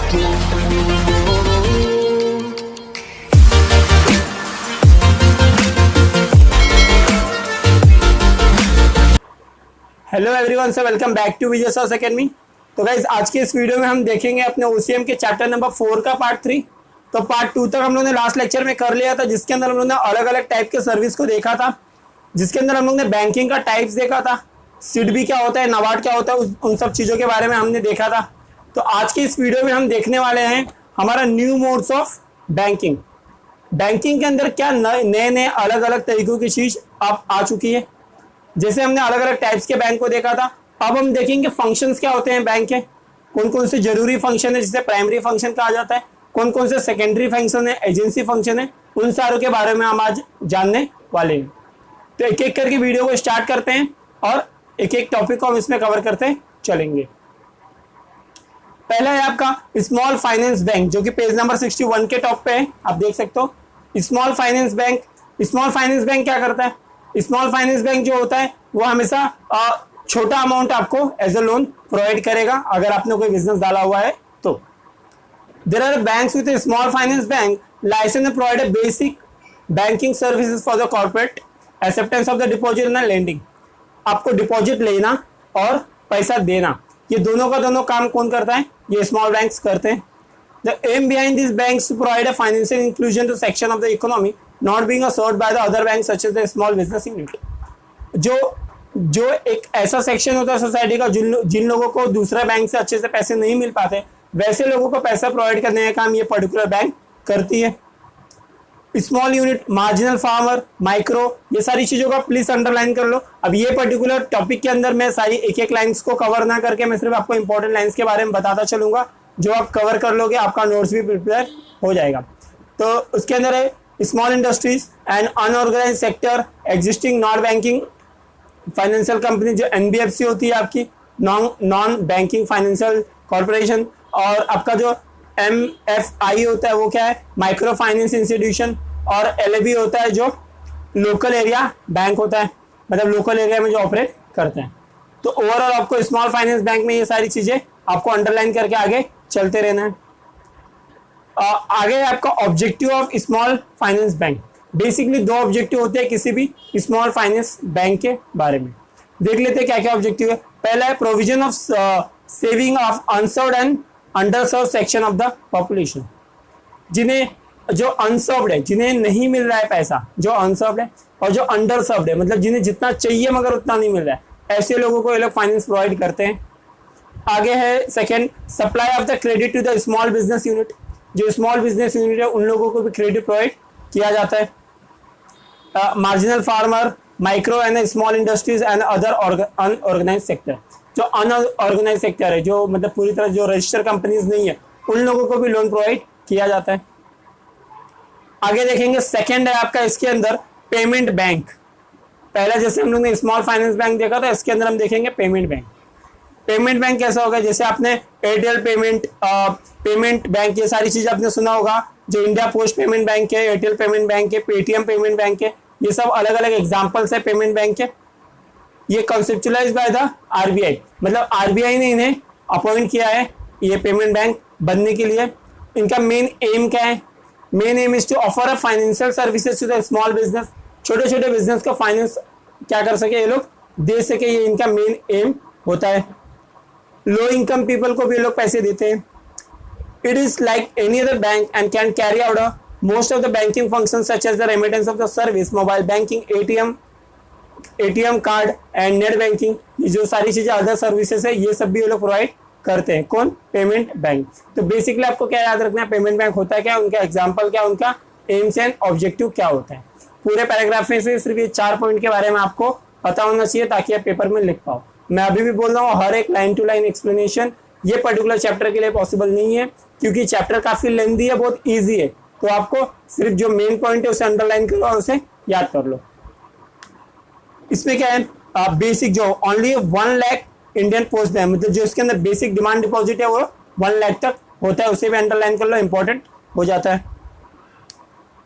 Hello everyone, say welcome back to Vijay sauce academy. तो guys आज के इस वीडियो में हम देखेंगे अपने ओसीएम के चैप्टर नंबर 4 का पार्ट 3। तो पार्ट 2 तक हम लोगों ने लास्ट लेक्चर में कर लिया था, जिसके अंदर हम लोगों ने अलग अलग टाइप के सर्विस को देखा था, जिसके अंदर हम लोग ने बैंकिंग का टाइप्स देखा था, सिडबी क्या होता है, नाबार्ड क्या होता है, उन सब चीज़ों के बारे में हमने देखा था। तो आज के इस वीडियो में हम देखने वाले हैं हमारा new modes of banking. Banking के अंदर क्या नए नए अलग अलग तरीकों की चीज़ अब आ चुकी है। जैसे हमने अलग अलग टाइप्स के बैंक को देखा था, अब हम देखेंगे फंक्शंस क्या होते हैं बैंक के, कौन कौन से जरूरी फंक्शन है जिसे प्राइमरी फंक्शन कहा जाता है, कौन कौन से सेकेंडरी फंक्शन है, एजेंसी फंक्शन है, उन सारों के बारे में हम आज जानने वाले हैं। तो एक एक करके वीडियो को स्टार्ट करते हैं और एक एक टॉपिक को हम इसमें कवर करते चलेंगे। पहला है आपका स्मॉल फाइनेंस बैंक, जो कि पेज नंबर 61 के टॉप पे है, आप देख सकते हो। Small finance bank, small finance bank क्या करता है? स्मॉल फाइनेंस बैंक जो होता है वो हमेशा छोटा अमाउंट आपको एज अ लोन प्रोवाइड करेगा अगर आपने कोई बिजनेस डाला हुआ है तो। There are banks with small finance bank licence provide basic banking services for the corporate acceptance of the deposit and lending. आपको डिपॉजिट लेना और पैसा देना, ये दोनों का दोनों काम कौन करता है? ये स्मॉल बैंक्स करते हैं। The aim behind these banks to provide a financial inclusion to section of the economy not being served by the other banks such as the small business unit। जो एक ऐसा सेक्शन होता है society का जिन लोगों को दूसरे बैंक से अच्छे से पैसे नहीं मिल पाते, वैसे लोगों को पैसा प्रोवाइड करने का काम ये पर्टिकुलर बैंक करती है। Small unit, marginal farmer, micro, ये सारी चीज़ों का प्लीज अंडरलाइन कर लो। अब ये पर्टिकुलर टॉपिक के अंदर मैं सारी एक एक लाइन्स को कवर ना करके मैं सिर्फ आपको इंपॉर्टेंट लाइन्स के बारे में बताता चलूंगा, जो आप कवर कर लोगे आपका नोट्स भी प्रिपेयर हो जाएगा। तो उसके अंदर है small industries and unorganise sector, existing non banking financial company, जो एनबीएफसी होती है आपकी, नॉन बैंकिंग फाइनेंशियल कॉर्पोरेशन, और आपका जो एमएफआई होता है वो क्या है? माइक्रो फाइनेंस इंस्टीट्यूशन, और एलएबी होता है जो लोकल एरिया बैंक होता है, मतलब लोकल एरिया में जो ऑपरेट करते हैं। तो ओवरऑल आपको स्मॉल फाइनेंस बैंक में ये सारी चीज़ें आपको अंडरलाइन करके आगे चलते रहना है। आगे आपका objective of small finance bank. Basically दो ऑब्जेक्टिव होते हैं किसी भी स्मॉल फाइनेंस बैंक के बारे में। देख लेते हैं क्या क्या ऑब्जेक्टिव है। पहला है provision of saving of unserved and underserved section of the population. जिन्हें जो अनसर्व्ड है, जिन्हें नहीं मिल रहा है पैसा, जो अनसर्व्ड है, और जो अंडरसर्व्ड है, मतलब जिन्हें जितना चाहिए मगर उतना नहीं मिल रहा है, ऐसे लोगों को ये लोग फाइनेंस प्रोवाइड करते हैं। आगे है second, supply of the credit to the small business unit. जो स्मॉल बिजनेस यूनिट है उन लोगों को भी क्रेडिट प्रोवाइड किया जाता है। Marginal farmer, micro and small industries and other unorganise sector. जो अनऑर्गेनाइज सेक्टर है, जो मतलब पूरी तरह जो रजिस्टर कंपनीज नहीं है, उन लोगों को भी लोन प्रोवाइड किया जाता है। आगे देखेंगे सेकेंड है आपका इसके अंदर पेमेंट बैंक। पहला जैसे हम लोग ने स्मॉल फाइनेंस बैंक देखा था, इसके अंदर हम देखेंगे पेमेंट बैंक। पेमेंट बैंक कैसा होगा? जैसे आपने एयरटेल पेमेंट बैंक, ये सारी चीज़ आपने सुना होगा, जो इंडिया पोस्ट पेमेंट बैंक है, एयरटेल पेमेंट बैंक है, पेटीएम पेमेंट बैंक है, ये सब अलग अलग एग्जांपल्स है पेमेंट बैंक के। ये कॉन्सेप्चुलाइज बाय द आरबीआई, मतलब आरबीआई ने इन्हें अपॉइंट किया है ये पेमेंट बैंक बनने के लिए। इनका मेन एम क्या है? Main aim is to offer a financial services to the small business. छोटे छोटे बिजनेस को फाइनेंस क्या कर सके, ये लोग दे सके, ये इनका मेन एम होता है। लो इनकम पीपल को भी ये लोग पैसे देते हैं। It is like any other bank and can carry out most of the banking function such as the remittance of the service, mobile banking, ATM card and net banking. ये जो सारी चीजें अदर सर्विसेज है, ये सब भी ये लोग प्रोवाइड करते हैं। कौन? Payment bank. तो बेसिकली आपको क्या याद रखना है, पेमेंट बैंक होता है क्या, उनका एग्जाम्पल क्या, उनका एम्स एंड ऑब्जेक्टिव क्या होता है। पूरे पैराग्राफ में से सिर्फ ये 4 पॉइंट के बारे में आपको पता होना चाहिए ताकि आप पेपर में लिख पाओ। मैं अभी भी बोल रहा हूँ, हर एक लाइन टू लाइन एक्सप्लेनेशन ये पर्टिकुलर चैप्टर के लिए पॉसिबल नहीं है, क्योंकि चैप्टर काफी लेंथी है, बहुत ईजी है। तो आपको सिर्फ जो मेन पॉइंट है उसे अंडरलाइन करो और उसे याद कर लो। इसमें क्या है, बेसिक जो only 1 lakh Indian post bank, मतलब जो इसके अंदर बेसिक डिमांड डिपॉजिट है वो 1 लाख तक होता है, उसे भी अंडरलाइन कर लो, इंपॉर्टेंट हो जाता है।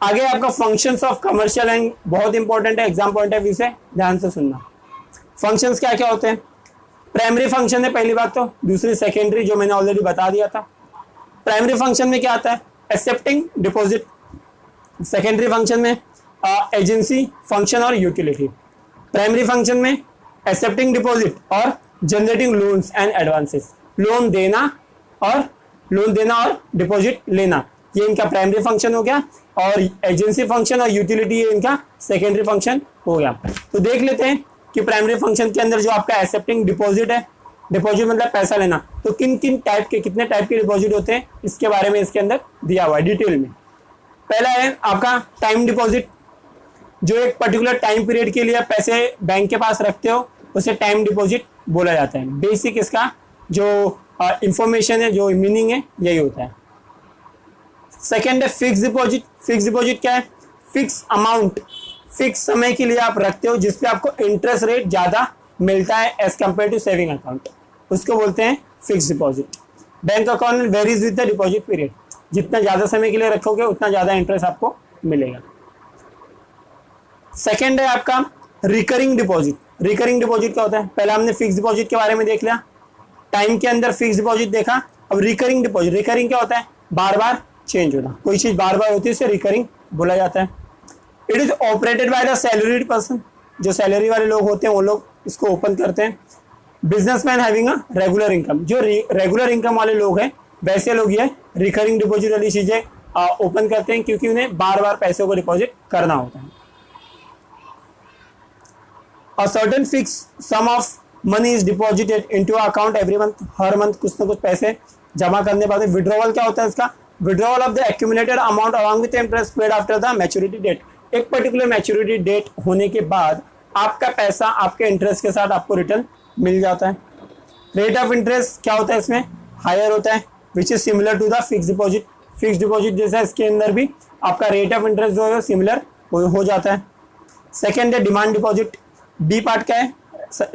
आगे आपका फंक्शंस ऑफ कमर्शियल बैंक बहुत इंपॉर्टेंट है, एग्जाम पॉइंट ऑफ व्यू से ध्यान से सुनना। फंक्शंस क्या क्या होते हैं? प्राइमरी फंक्शन है पहली बात तो, दूसरी सेकेंडरी जो मैंने ऑलरेडी बता दिया था। प्राइमरी फंक्शन में क्या आता है? Accepting deposit. सेकेंडरी फंक्शन में एजेंसी फंक्शन और यूटिलिटी। प्राइमरी फंक्शन में एक्सेप्टिंग डिपॉजिट और generating loans and advances. Loan देना और डिपॉजिट लेना, ये इनका प्राइमरी फंक्शन हो गया, और एजेंसी फंक्शन और यूटिलिटी ये इनका सेकेंडरी फंक्शन हो गया। तो देख लेते हैं कि प्राइमरी फंक्शन के अंदर जो आपका एक्सेप्टिंग डिपॉजिट है, डिपॉजिट मतलब पैसा लेना, तो किन किन टाइप के, कितने टाइप के डिपॉजिट होते हैं इसके बारे में इसके अंदर दिया हुआ है डिटेल में। पहला है आपका टाइम डिपॉजिट, जो एक पर्टिकुलर टाइम पीरियड के लिए आप पैसे बैंक के पास रखते हो उसे टाइम डिपॉजिट बोला जाता है। बेसिक इसका जो इंफॉर्मेशन है, जो मीनिंग है, यही होता है। सेकेंड है फिक्स डिपॉजिट। फिक्स डिपॉजिट क्या है? फिक्स अमाउंट, फिक्स समय के लिए आप रखते हो जिसपे आपको इंटरेस्ट रेट ज्यादा मिलता है as compare to saving account, उसको बोलते हैं fix deposit. Bank account varies with the deposit period, जितना ज्यादा समय के लिए रखोगे उतना ज्यादा इंटरेस्ट आपको मिलेगा। सेकेंड है आपका रिकरिंग डिपॉजिट। रिकरिंग डिपॉजिट क्या होता है? पहले हमने फिक्स डिपॉजिट के बारे में देख लिया, टाइम के अंदर फिक्स डिपॉजिट देखा। अब रिकरिंग डिपॉजिट, रिकरिंग क्या होता है? बार बार चेंज होना, कोई चीज बार बार होती है इसे रिकरिंग बोला जाता है। It is operated by the salaried person, जो सैलरी वाले लोग होते हैं वो लोग इसको ओपन करते हैं। Businessman having a regular income, जो रेगुलर इनकम वाले लोग हैं वैसे लोग ये रिकरिंग डिपॉजिट वाली चीजें ओपन करते हैं, क्योंकि उन्हें बार बार पैसों को डिपॉजिट करना होता है। A certain fixed sum of money is deposited into account every month, her month कुछ ना कुछ पैसे जमा करने बाद। विड्रॉवल क्या होता है इसका? Withdrawal of the accumulated amount along with interest paid after the maturity date. एक पर्टिकुलर मैच्योरिटी डेट होने के बाद आपका पैसा आपके इंटरेस्ट के साथ आपको रिटर्न मिल जाता है। रेट ऑफ इंटरेस्ट क्या होता है इसमें? हायर होता है, which is similar to the fix deposit. Fix deposit जैसा इसके अंदर भी आपका रेट ऑफ इंटरेस्ट जो है सिमिलर हो जाता है। सेकेंड है डिमांड डिपॉजिट। बी पार्ट क्या है?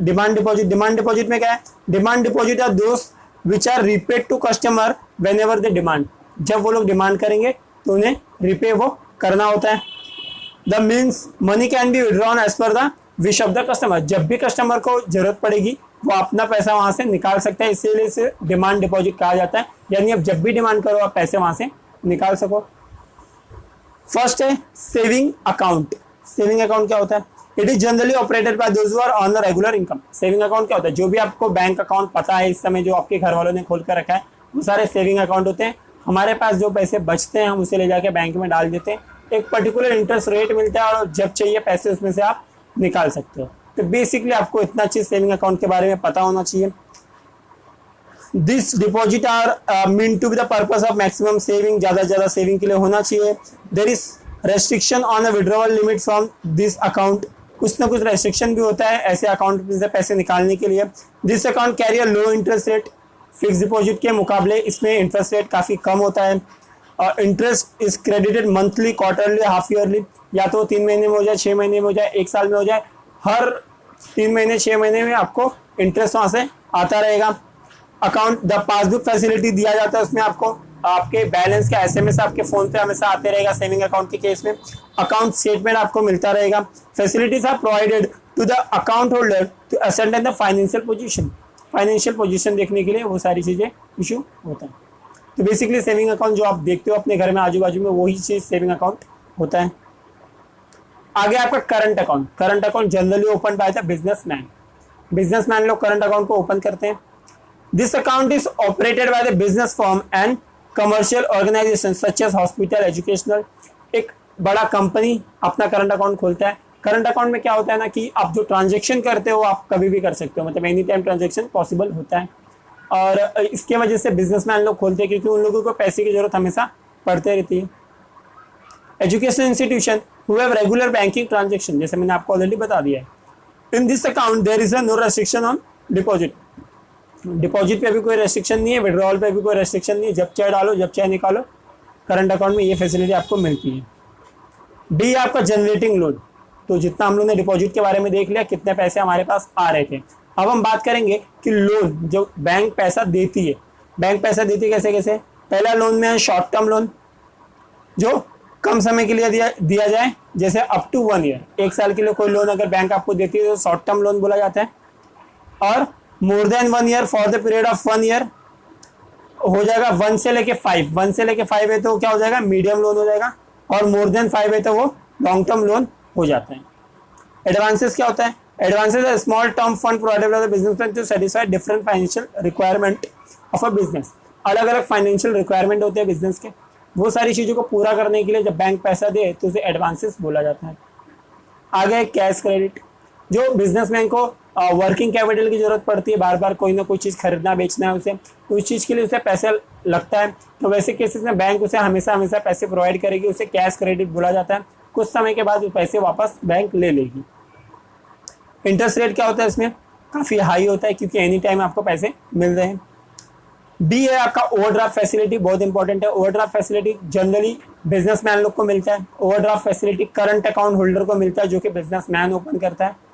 Demand deposit. डिमांड डिपॉजिट में क्या है? Demand deposit are those which are repaid to customer whenever they demand. जब वो लोग डिमांड करेंगे तो उन्हें रिपे वो करना होता है। The means money can be withdrawn as per the wish of the customer. जब भी कस्टमर को जरूरत पड़ेगी वो अपना पैसा वहां से निकाल सकता है, इसीलिए इसे डिमांड डिपॉजिट कहा जाता है। यानी अब जब भी डिमांड करो आप पैसे वहां से निकाल सको। फर्स्ट है सेविंग अकाउंट। सेविंग अकाउंट क्या होता है? It is generally operated by those who are on the regular income. Saving account क्या होता है? जो भी आपको बैंक अकाउंट पता है इस समय जो आपके घर वालों ने खोल कर रखा है वो सारे सेविंग अकाउंट होते हैं। हमारे पास जो पैसे बचते हैं हम उसे ले जाके बैंक में डाल देते हैं, एक पर्टिकुलर इंटरेस्ट रेट मिलता है और जब चाहिए पैसे उसमें से आप निकाल सकते हो। तो बेसिकली आपको इतना चीज सेविंग अकाउंट के बारे में पता होना चाहिए। This deposit are mean to be the purpose of maximum saving, ज्यादा से ज्यादा सेविंग के लिए होना चाहिए। There is restriction on a withdrawal limit from this account. कुछ ना कुछ रेस्ट्रिक्शन भी होता है ऐसे अकाउंट से पैसे निकालने के लिए। This account carry a low interest rate. Fix deposit के मुकाबले इसमें इंटरेस्ट रेट काफी कम होता है। Interest is credited monthly, quarterly, half yearly, या तो 3 महीने में हो जाए, 6 महीने में हो जाए, 1 साल में हो जाए। हर 3 महीने 6 महीने में आपको इंटरेस्ट वहां से आता रहेगा। अकाउंट द पासबुक फैसिलिटी दिया जाता है, उसमें आपको आपके बैलेंस का एसएमएस आपके फोन पे हमेशा आते रहेगा। सेविंग अकाउंट के केस में अकाउंट स्टेटमेंट आपको मिलता रहेगा। Facilities are provided to the account holder to ascend the financial position. Financial position देखने के लिए वो सारी चीजें इशू होता है। तो बेसिकली सेविंग अकाउंट जो आप देखते हो अपने घर में आजू बाजू में वही चीज सेविंग अकाउंट होता है। आगे आपका current account. Current account generally open by the businessman. Businessman लोग करंट अकाउंट को ओपन करते हैं। This account is operated by the business firm and commercial organisation such as hospital, educational. एक बड़ा कंपनी अपना करंट अकाउंट खोलता है। Current account में क्या होता है ना कि आप जो ट्रांजेक्शन करते हो आप कभी भी कर सकते हो, मतलब एनी टाइम ट्रांजेक्शन पॉसिबल होता है। और इसके वजह से बिजनेसमैन लोग खोलते हैं क्योंकि उन लोगों को पैसे की जरूरत हमेशा पड़ते रहती है। Education institution who have regular banking transaction, जैसे मैंने आपको ऑलरेडी बता दिया है। In this account there is no restriction on deposit. Deposit पे भी कोई रेस्ट्रिक्शन नहीं है, विड्रॉल पे भी कोई रेस्ट्रिक्शन नहीं है, जब चाहे डालो जब चाहे निकालो। करंट अकाउंट में ये फैसिलिटी आपको मिलती है। डी आपका जनरेटिंग लोन। तो जितना हम लोग ने डिपॉजिट के बारे में देख लिया, कितने पैसे हमारे पास आ रहे थे। अब हम बात करेंगे कि लोन जो बैंक पैसा देती है, बैंक पैसा देती है कैसे कैसे। पहला लोन में है शॉर्ट टर्म लोन, जो कम समय के लिए दिया जाए, जैसे अप टू 1 ईयर, 1 साल के लिए कोई लोन अगर बैंक आपको देती है तो शॉर्ट टर्म लोन बोला जाता है। और more than 1 year for the period of 1 year, हो जाएगा 1 से लेके 5, 1 से लेके 5 है तो क्या हो जाएगा, मीडियम लोन हो जाएगा, और मोर देन 5 है तो वो लॉन्ग टर्म लोन हो जाता है। एडवांसेस क्या होता है, advances small term fund provided by the businessman to satisfy different financial requirement of a business. अलग अलग फाइनेंशियल रिक्वायरमेंट होते हैं बिजनेस के, वो सारी चीज़ों को पूरा करने के लिए जब बैंक पैसा दे तो उसे एडवांसेस बोला जाता है। आगे कैश क्रेडिट, जो बिजनेसमैन को वर्किंग कैपिटल की जरूरत पड़ती है, बार बार कोई ना कोई चीज़ खरीदना बेचना है उसे, तो उस चीज़ के लिए उसे पैसा लगता है, तो वैसे केसेस में बैंक उसे हमेशा हमेशा पैसे प्रोवाइड करेगी, उसे कैश क्रेडिट बोला जाता है। कुछ समय के बाद वो पैसे वापस बैंक ले लेगी। इंटरेस्ट रेट क्या होता है इसमें, काफ़ी हाई होता है क्योंकि एनी टाइम आपको पैसे मिल रहे हैं। बी है आपका ओवरड्राफ्ट फैसिलिटी, बहुत इंपॉर्टेंट है। ओवरड्राफ्ट फैसिलिटी जनरली बिजनेसमैन लोग को मिलता है। Overdraft facility current account holder को मिलता है जो कि बिजनेसमैन ओपन करता है।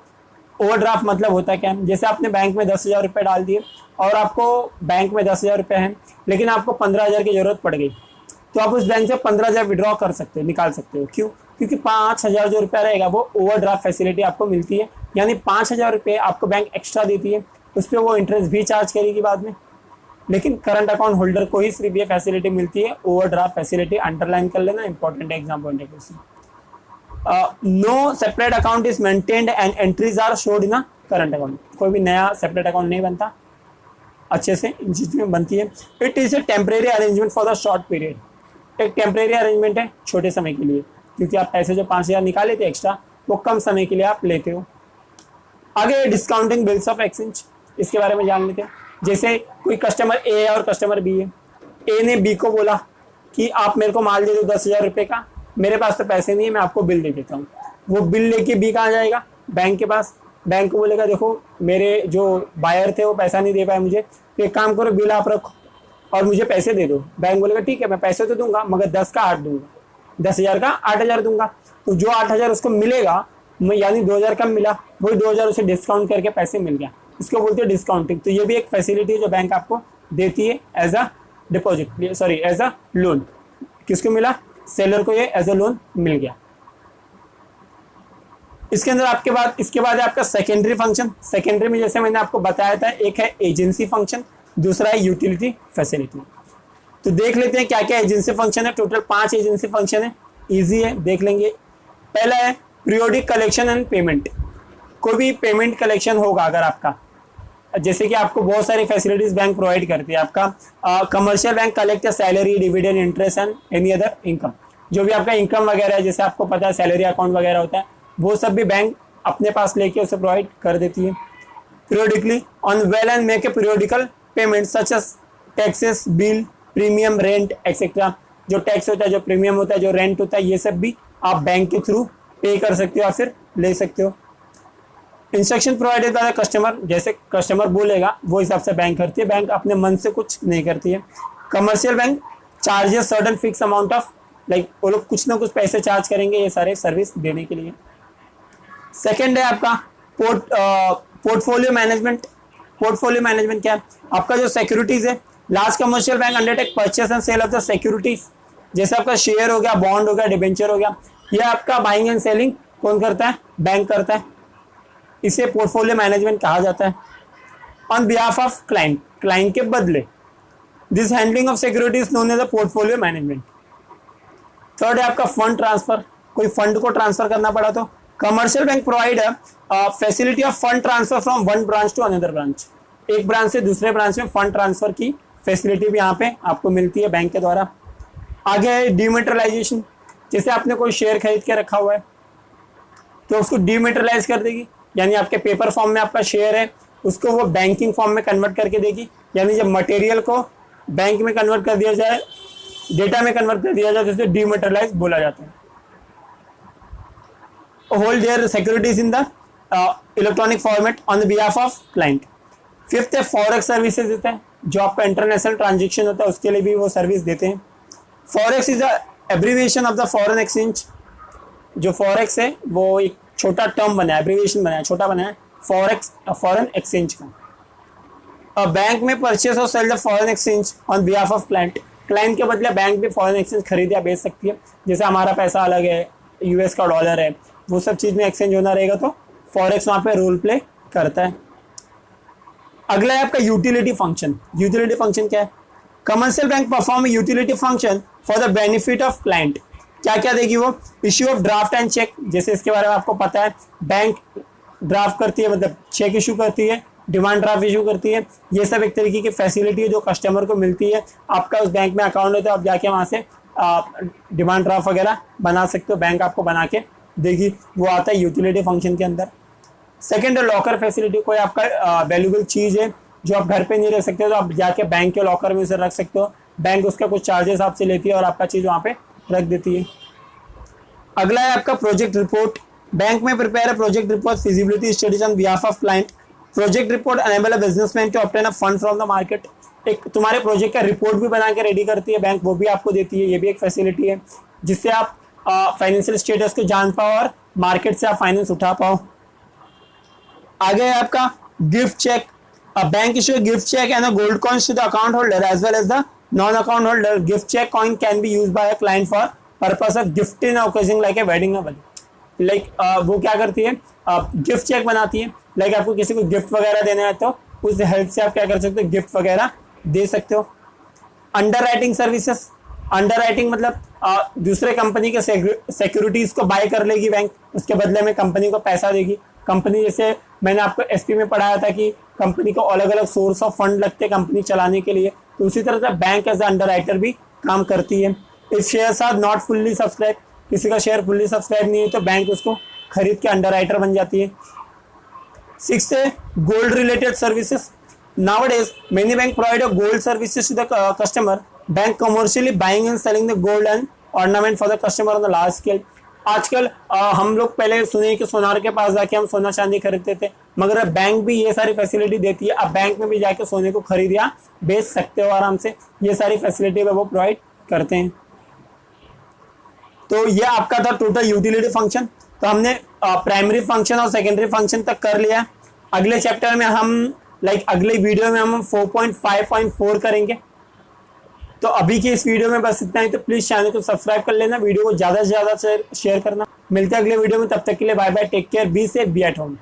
ओवरड्राफ्ट मतलब होता क्या है, जैसे आपने बैंक में 10,000 रुपये डाल दिए और आपको बैंक में 10,000 रुपये हैं, लेकिन आपको 15,000 की जरूरत पड़ गई, तो आप उस बैंक से 15,000 विड्रॉ कर सकते हो, निकाल सकते हो। क्यों, क्योंकि 5,000 जो रुपया रहेगा वो ओवरड्राफ्ट फैसिलिटी आपको मिलती है, यानी 5,000 रुपये आपको बैंक एक्स्ट्रा देती है, उस पर वो इंटरेस्ट भी चार्ज करेगी बाद में। लेकिन करंट अकाउंट होल्डर को ही सिर्फ ये फैसिलिटी मिलती है, ओवरड्राफ्ट फैसिलिटी। अंडरलाइन कर लेना, important exam point of no separate account is maintained and entries are showed in a current account. कोई भी नया सेपरेट अकाउंट नहीं बनता, अच्छे से इन चीज़ में बनती है। It is a temporary arrangement for the short period. एक टेम्परेरी अरेंजमेंट है छोटे समय के लिए, क्योंकि आप पैसे जो 5,000 निकाले थे एक्स्ट्रा, वो कम समय के लिए आप लेते हो। आगे डिस्काउंटिंग बिल्स ऑफ एक्सचेंज, इसके बारे में जान लेते हैं। जैसे कोई कस्टमर ए है और कस्टमर बी है। ए ने बी को बोला कि आप मेरे को माल दे दो 10,000 रुपये का, मेरे पास तो पैसे नहीं है, मैं आपको बिल दे देता हूँ। वो बिल लेके बी कहाँ जाएगा, बैंक के पास। बैंक को बोलेगा देखो मेरे जो बायर थे वो पैसा नहीं दे पाए मुझे, तो एक काम करो बिल आप रखो और मुझे पैसे दे दो। बैंक बोलेगा ठीक है मैं पैसे तो दूंगा, मगर 10 का 8 दूंगा, 10,000 का 8,000 दूंगा। तो जो 8,000 उसको मिलेगा, यानी 2,000 कम मिला, वही 2,000 उसे डिस्काउंट करके पैसे मिल गया, इसको बोलते हैं डिस्काउंटिंग। तो ये भी एक फैसिलिटी है जो बैंक आपको देती है as a deposit, sorry as a loan. किसको मिला, सेलर को ये एज अ लोन मिल गया। इसके अंदर इसके बाद है आपका सेकेंडरी फंक्शन। सेकेंडरी में जैसे मैंने आपको बताया था, एक है एजेंसी फंक्शन, दूसरा है यूटिलिटी फैसिलिटी। तो देख लेते हैं क्या क्या एजेंसी फंक्शन है। टोटल 5 एजेंसी फंक्शन है, इजी है, देख लेंगे। पहला है पीरियोडिक कलेक्शन एंड पेमेंट। कोई भी पेमेंट कलेक्शन होगा अगर आपका, जैसे कि आपको बहुत सारी फैसिलिटीज बैंक प्रोवाइड करती है। आपका commercial bank collect salary, dividend, interest and any other income. जो भी आपका इनकम वगैरह है, जैसे आपको पता है सैलरी अकाउंट वगैरह होता है, वो सब भी बैंक अपने पास लेके उसे प्रोवाइड कर देती है। Periodically on well and make a periodical payment such as taxes, bill, premium, rent etcetera. जो टैक्स होता है, जो प्रीमियम होता है, जो रेंट होता है, ये सब भी आप बैंक के थ्रू पे कर सकते हो या फिर ले सकते हो। Instruction provided by the customer, जैसे कस्टमर बोलेगा वो हिसाब से बैंक करती है, बैंक अपने मन से कुछ नहीं करती है। Commercial bank charges certain fix amount of, like वो लोग कुछ ना कुछ पैसे चार्ज करेंगे ये सारे सर्विस देने के लिए। सेकेंड है आपका पोर्टफोलियो मैनेजमेंट। पोर्टफोलियो मैनेजमेंट क्या है, आपका जो सिक्योरिटीज है, large commercial bank undertake purchase and sale of the securities. जैसे आपका शेयर हो गया, बॉन्ड हो गया, डिबेंचर हो गया, यह आपका बाइंग एंड सेलिंग कौन करता है, बैंक करता है। इसे पोर्टफोलियो मैनेजमेंट कहा जाता है। On behalf of client, client के बदले, this handling of securities known as a portfolio management. Third है आपका फंड ट्रांसफर, कोई फंड को ट्रांसफर करना पड़ा तो commercial bank provide facility of fund transfer from one branch to another branch. एक ब्रांच से दूसरे ब्रांच में फंड ट्रांसफर की फैसिलिटी भी यहाँ पे आपको मिलती है बैंक के द्वारा। आगे है डिमेटेरियलाइजेशन, जैसे आपने कोई शेयर खरीद के रखा हुआ है तो उसको डिमेटेरियलाइज कर देगी, यानी आपके पेपर फॉर्म में आपका शेयर है उसको वो बैंकिंग फॉर्म में कन्वर्ट करके देगी। यानी जब मटेरियल को बैंक में कन्वर्ट कर दिया जाए, डेटा में कन्वर्ट कर दिया जाए, तो इसे डिमेटेरियलाइज बोला जाता है। Hold their securities in the electronic format on the behalf of client. Fifth है फॉरेक्स सर्विसेज देते हैं, जो आपका इंटरनेशनल ट्रांजेक्शन होता है उसके लिए भी वो सर्विस देते हैं। Forex is abbreviation of the foreign exchange. जो फॉरेक्स है वो एक छोटा टर्म बना है, एब्रीविएशन बना है, छोटा बना है फॉरेक्स, फॉरेन एक्सचेंज का। बैंक में परचेस और sale the foreign exchange on behalf of client. Client के बदले बैंक भी फॉरेन एक्सचेंज खरीद या बेच सकती है। जैसे हमारा पैसा अलग है, यूएस का डॉलर है, वो सब चीज़ में एक्सचेंज होना रहेगा तो फॉरेक्स वहाँ पे रोल प्ले करता है। अगला है आपका यूटिलिटी फंक्शन। यूटिलिटी फंक्शन क्या है, commercial bank perform utility function for the benefit of client. क्या क्या देगी वो? Issue of draft and cheque, जैसे इसके बारे में आपको पता है, बैंक ड्राफ्ट करती है, मतलब चेक इशू करती है, डिमांड ड्राफ्ट इशू करती है। ये सब एक तरीके की फैसिलिटी है जो कस्टमर को मिलती है। आपका उस बैंक में अकाउंट है तो आप जाके वहाँ से डिमांड ड्राफ्ट वगैरह बना सकते हो, बैंक आपको बना के देगी, वो आता है यूटिलिटी फंक्शन के अंदर। सेकेंड है लॉकर फैसिलिटी, कोई आपका वैल्यूबल चीज़ है जो आप घर पे नहीं रख सकते तो आप जाके बैंक के लॉकर में उसे रख सकते हो, बैंक उसका कुछ चार्जेस आपसे लेती है और आपका चीज़ वहाँ पे रख देती है। अगला है आपका प्रोजेक्ट रिपोर्ट। बैंक में प्रिपेयर है project report feasibility studies on behalf of client. Project report enable a businessman to obtain a fund from the market. एक तुम्हारे प्रोजेक्ट का रिपोर्ट भी बना के रेडी करती है बैंक, वो भी आपको देती है, ये भी एक फैसिलिटी है जिससे आप फाइनेंशियल स्टेटस को जान पाओ और मार्केट से आप फाइनेंस उठा पाओ। आगे है आपका gift cheque. A bank issue a gift check and a gold coins to the account holder as well as the non-account holder. Gift check coin can be used by a client for purpose of gifting or occasion like a wedding or wedding. Like वो क्या करती है, gift check बनाती है। Like आपको किसी को gift वगैरह देना है तो उस हेल्प से आप क्या कर सकते हो, गिफ्ट वगैरह दे सकते हो। Under writing services. Under writing मतलब दूसरे कंपनी के सिक्योरिटीज को बाय कर लेगी बैंक, उसके बदले में कंपनी को पैसा देगी। कंपनी जैसे मैंने आपको एसपी में पढ़ाया था कि कंपनी को अलग अलग सोर्स ऑफ फंड लगते हैं कंपनी चलाने के लिए, तो उसी तरह से बैंक एज अंडर राइटर भी काम करती है। If shares are not fully subscribe, किसी का शेयर फुल्ली सब्सक्राइब नहीं है तो बैंक उसको खरीद के अंडर राइटर बन जाती है। 6 है gold related services. Nowadays, many banks provide a gold services to the customer. Bank commercially buying and selling the gold and ornament for the customer on the large scale. आजकल हम लोग पहले सुने कि सोनार के पास जाके हम सोना चांदी खरीदते थे, मगर अब बैंक भी ये सारी फैसिलिटी देती है। अब बैंक में भी जाके सोने को खरीद या बेच सकते हो आराम से, ये सारी फैसिलिटी वो प्रोवाइड करते हैं। तो ये आपका था टोटल यूटिलिटी फंक्शन। तो हमने प्राइमरी फंक्शन और सेकेंडरी फंक्शन तक कर लिया। अगले चैप्टर में हम अगले वीडियो में हम 4.5.4 करेंगे। तो अभी के इस वीडियो में बस इतना ही। तो प्लीज चैनल को सब्सक्राइब कर लेना, वीडियो को ज़्यादा से ज़्यादा शेयर करना। मिलते हैं अगले वीडियो में, तब तक के लिए bye bye, take care, be safe, be at home.